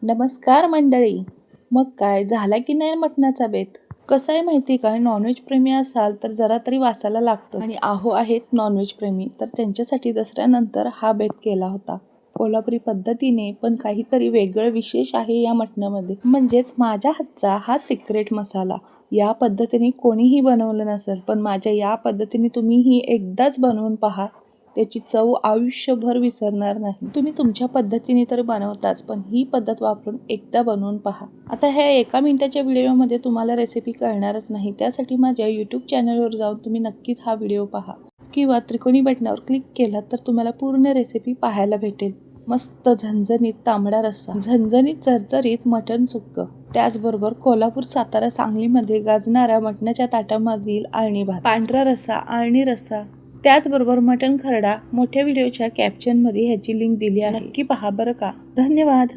नमस्कार मंडळी. मग काय झाला की नाही मटणाचा बेत? कसं आहे माहिती का, नॉनव्हेज प्रेमी असाल तर जरा तरी वासाला लागतं. आणि आहो आहेत नॉनव्हेज प्रेमी, तर त्यांच्यासाठी दसऱ्यानंतर हा बेत केला होता कोल्हापुरी पद्धतीने. पण काहीतरी वेगळं विशेष आहे या मटणामध्ये, म्हणजेच माझ्या हातचा हा सिक्रेट मसाला. या पद्धतीने कोणीही बनवलं नसेल, पण माझ्या या पद्धतीने तुम्हीही एकदाच बनवून पहा. त्याची चव आयुष्यभर विसरणार नाही. तुम्ही तुमच्या पद्धतीने तर बनवताच, पण ही पद्धत वापरून एकदा बनवून पहा. आता ह्या 1 मिनिटाच्या व्हिडिओमध्ये तुम्हाला रेसिपी कळणारच नाही. त्यासाठी माझ्या यूट्यूब चॅनलवर जाऊन तुम्ही नक्कीच हा व्हिडिओ पहा, किंवा त्रिकोणी बटनावर क्लिक केलात तर तुम्हाला पूर्ण रेसिपी पाहायला भेटेल. मस्त झणझणीत तांबडा रस्सा, झणझणीत चरचरीत मटण सुक्क, त्याचबरोबर कोल्हापूर, सातारा, सांगलीमध्ये गाजणाऱ्या मटणाच्या ताटामधील आळणी भात, पांढरा रस्सा, आळणी रस्सा, त्याचबरोबर मटण खरडा. मोठ्या व्हिडिओच्या कॅप्शनमध्ये ह्याची लिंक दिली आहे, नक्की पहा बरं का. धन्यवाद.